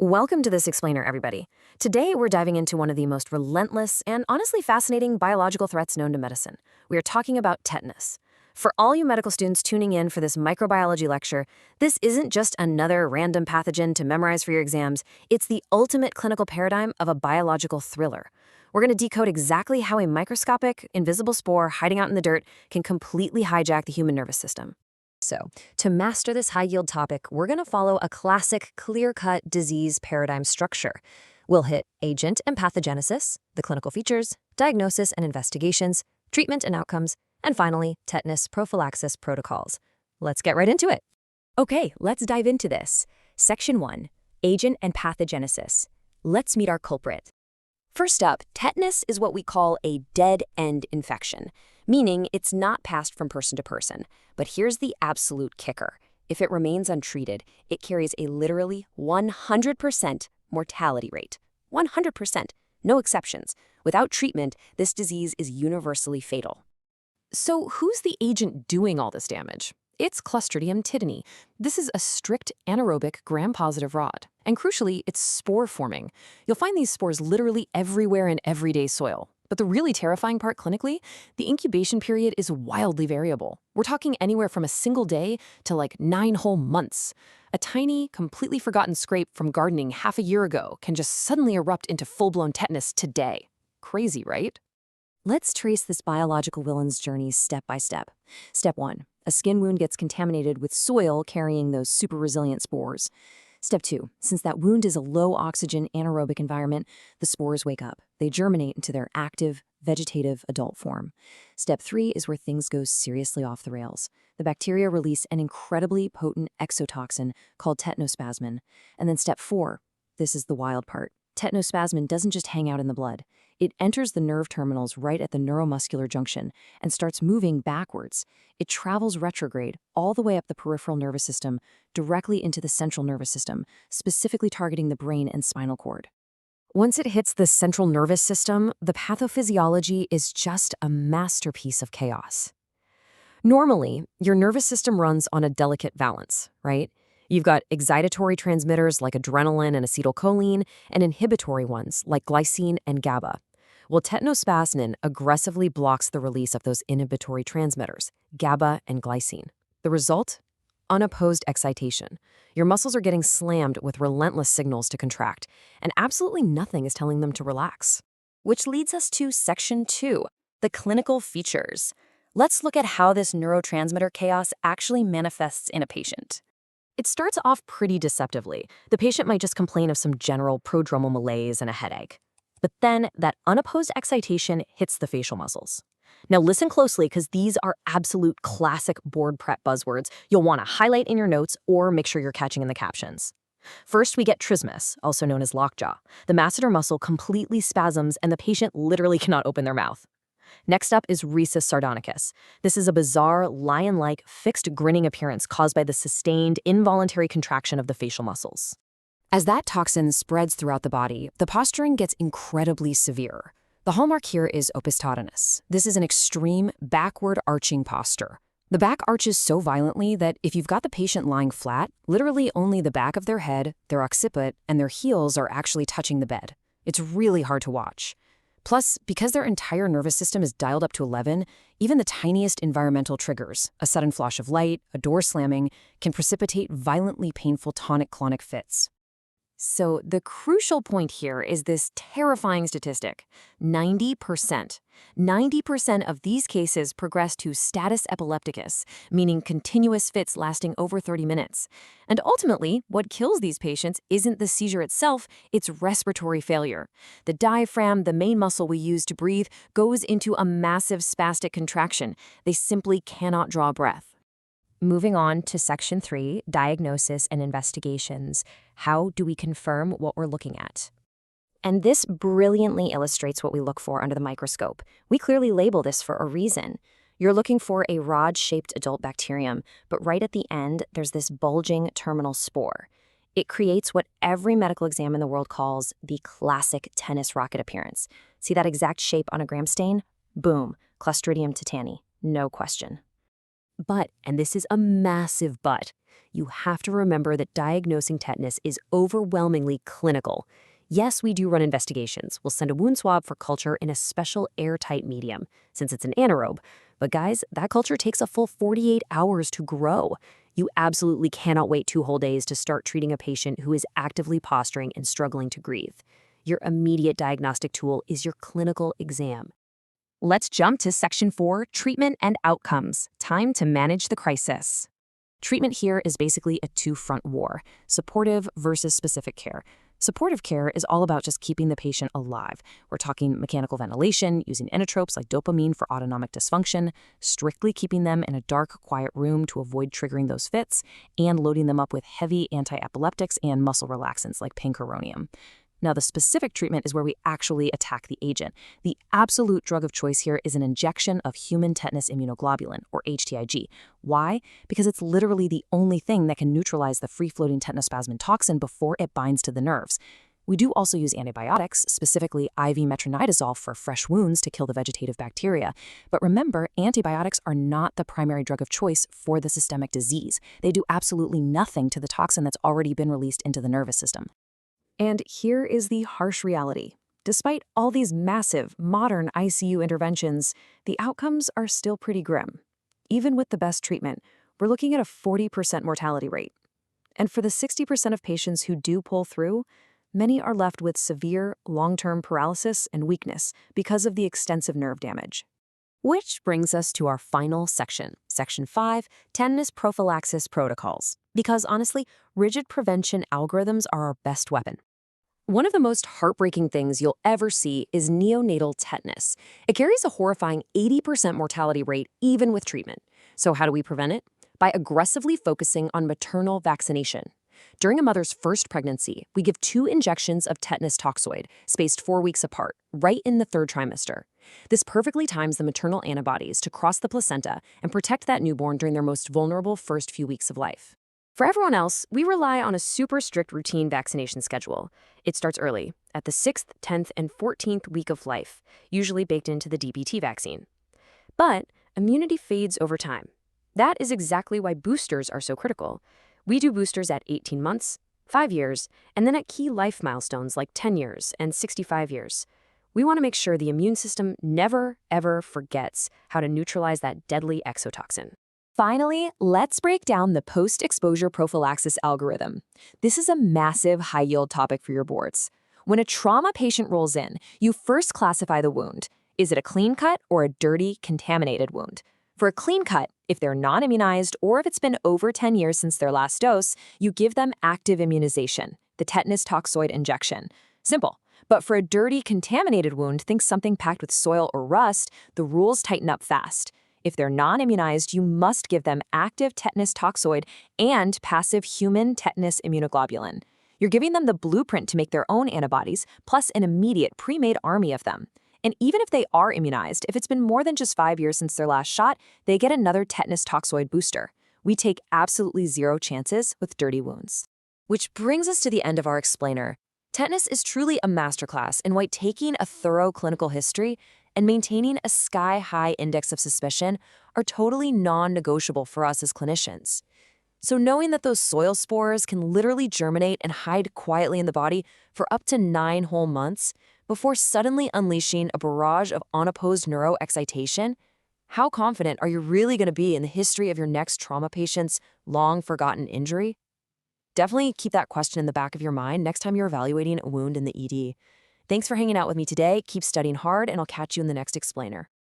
Welcome to this explainer, everybody. Today, we're diving into one of the most relentless and honestly fascinating biological threats known to medicine. We are talking about tetanus. For all you medical students tuning in for this microbiology lecture, this isn't just another random pathogen to memorize for your exams. It's the ultimate clinical paradigm of a biological thriller. We're going to decode exactly how a microscopic, invisible spore hiding out in the dirt can completely hijack the human nervous system. So, to master this high-yield topic, we're going to follow a classic, clear-cut disease paradigm structure. We'll hit agent and pathogenesis, the clinical features, diagnosis and investigations, treatment and outcomes, and finally, tetanus prophylaxis protocols. Let's get right into it. Okay, let's dive into this. Section 1, Agent and Pathogenesis. Let's meet our culprit. First up, tetanus is what we call a dead-end infection, meaning it's not passed from person to person. But here's the absolute kicker. If it remains untreated, it carries a literally 100% mortality rate. 100%, no exceptions. Without treatment, this disease is universally fatal. So who's the agent doing all this damage? It's Clostridium tetani. This is a strict anaerobic gram-positive rod. And crucially, it's spore-forming. You'll find these spores literally everywhere in everyday soil. But the really terrifying part clinically, the incubation period is wildly variable. We're talking anywhere from a single day to like 9 whole months. A tiny, completely forgotten scrape from gardening half a year ago can just suddenly erupt into full-blown tetanus today. Crazy, right? Let's trace this biological villain's journey step by step. Step 1. A skin wound gets contaminated with soil carrying those super resilient spores. Step 2. Since that wound is a low-oxygen anaerobic environment, the spores wake up. They germinate into their active, vegetative adult form. Step 3 is where things go seriously off the rails. The bacteria release an incredibly potent exotoxin called Tetanospasmin. And then Step 4, this is the wild part. Tetanospasmin doesn't just hang out in the blood. It enters the nerve terminals right at the neuromuscular junction and starts moving backwards. It travels retrograde all the way up the peripheral nervous system, directly into the central nervous system, specifically targeting the brain and spinal cord. Once it hits the central nervous system, the pathophysiology is just a masterpiece of chaos. Normally, your nervous system runs on a delicate balance, right? You've got excitatory transmitters like adrenaline and acetylcholine, and inhibitory ones like glycine and GABA. Well, tetanospasmin aggressively blocks the release of those inhibitory transmitters, GABA and glycine. The result? Unopposed excitation. Your muscles are getting slammed with relentless signals to contract, and absolutely nothing is telling them to relax. Which leads us to Section 2, the clinical features. Let's look at how this neurotransmitter chaos actually manifests in a patient. It starts off pretty deceptively. The patient might just complain of some general prodromal malaise and a headache. But then that unopposed excitation hits the facial muscles. Now listen closely because these are absolute classic board prep buzzwords you'll want to highlight in your notes or make sure you're catching in the captions. First, we get trismus, also known as lockjaw. The masseter muscle completely spasms and the patient literally cannot open their mouth. Next up is risus sardonicus. This is a bizarre, lion-like, fixed grinning appearance caused by the sustained, involuntary contraction of the facial muscles. As that toxin spreads throughout the body, the posturing gets incredibly severe. The hallmark here is opisthottonus. This is an extreme, backward-arching posture. The back arches so violently that if you've got the patient lying flat, literally only the back of their head, their occiput, and their heels are actually touching the bed. It's really hard to watch. Plus, because their entire nervous system is dialed up to 11, even the tiniest environmental triggers, a sudden flash of light, a door slamming, can precipitate violently painful tonic-clonic fits. So the crucial point here is this terrifying statistic. 90%. 90% of these cases progress to status epilepticus, meaning continuous fits lasting over 30 minutes. And ultimately, what kills these patients isn't the seizure itself, it's respiratory failure. The diaphragm, the main muscle we use to breathe, goes into a massive spastic contraction. They simply cannot draw breath. Moving on to Section 3, Diagnosis and Investigations. How do we confirm what we're looking at? And this brilliantly illustrates what we look for under the microscope. We clearly label this for a reason. You're looking for a rod-shaped adult bacterium, but right at the end, there's this bulging terminal spore. It creates what every medical exam in the world calls the classic tennis racket appearance. See that exact shape on a gram stain? Boom, Clostridium tetani, no question. But, and this is a massive but, you have to remember that diagnosing tetanus is overwhelmingly clinical. Yes, we do run investigations. We'll send a wound swab for culture in a special airtight medium, since it's an anaerobe. But guys, that culture takes a full 48 hours to grow. You absolutely cannot wait 2 whole days to start treating a patient who is actively posturing and struggling to breathe. Your immediate diagnostic tool is your clinical exam. Let's jump to Section 4, Treatment and Outcomes. Time to manage the crisis. Treatment here is basically a two-front war, supportive versus specific care. Supportive care is all about just keeping the patient alive. We're talking mechanical ventilation, using inotropes like dopamine for autonomic dysfunction, strictly keeping them in a dark, quiet room to avoid triggering those fits, and loading them up with heavy anti-epileptics and muscle relaxants like pancuronium. Now, the specific treatment is where we actually attack the agent. The absolute drug of choice here is an injection of human tetanus immunoglobulin, or HTIG. Why? Because it's literally the only thing that can neutralize the free-floating tetanospasmin toxin before it binds to the nerves. We do also use antibiotics, specifically IV metronidazole for fresh wounds to kill the vegetative bacteria. But remember, antibiotics are not the primary drug of choice for the systemic disease. They do absolutely nothing to the toxin that's already been released into the nervous system. And here is the harsh reality. Despite all these massive, modern ICU interventions, the outcomes are still pretty grim. Even with the best treatment, we're looking at a 40% mortality rate. And for the 60% of patients who do pull through, many are left with severe, long-term paralysis and weakness because of the extensive nerve damage. Which brings us to our final section, Section 5, Tetanus Prophylaxis Protocols. Because honestly, rigid prevention algorithms are our best weapon. One of the most heartbreaking things you'll ever see is neonatal tetanus. It carries a horrifying 80% mortality rate even with treatment. So how do we prevent it? By aggressively focusing on maternal vaccination. During a mother's first pregnancy, we give 2 injections of tetanus toxoid, spaced 4 weeks apart, right in the 3rd trimester. This perfectly times the maternal antibodies to cross the placenta and protect that newborn during their most vulnerable first few weeks of life. For everyone else, we rely on a super strict routine vaccination schedule. It starts early, at the 6th, 10th, and 14th week of life, usually baked into the DPT vaccine. But immunity fades over time. That is exactly why boosters are so critical. We do boosters at 18 months, 5 years, and then at key life milestones like 10 years and 65 years. We want to make sure the immune system never, ever forgets how to neutralize that deadly exotoxin. Finally, let's break down the post-exposure prophylaxis algorithm. This is a massive, high-yield topic for your boards. When a trauma patient rolls in, you first classify the wound. Is it a clean cut or a dirty, contaminated wound? For a clean cut, if they're non-immunized or if it's been over 10 years since their last dose, you give them active immunization, the tetanus toxoid injection. Simple. But for a dirty, contaminated wound, think something packed with soil or rust, the rules tighten up fast. If they're non-immunized, you must give them active tetanus toxoid and passive human tetanus immunoglobulin. You're giving them the blueprint to make their own antibodies, plus an immediate pre-made army of them. And even if they are immunized, if it's been more than just 5 years since their last shot, they get another tetanus toxoid booster. We take absolutely 0 chances with dirty wounds. Which brings us to the end of our explainer. Tetanus is truly a masterclass in why taking a thorough clinical history and maintaining a sky-high index of suspicion are totally non-negotiable for us as clinicians. So knowing that those soil spores can literally germinate and hide quietly in the body for up to 9 whole months before suddenly unleashing a barrage of unopposed neuroexcitation, how confident are you really going to be in the history of your next trauma patient's long-forgotten injury? Definitely keep that question in the back of your mind next time you're evaluating a wound in the ED. Thanks for hanging out with me today. Keep studying hard, and I'll catch you in the next explainer.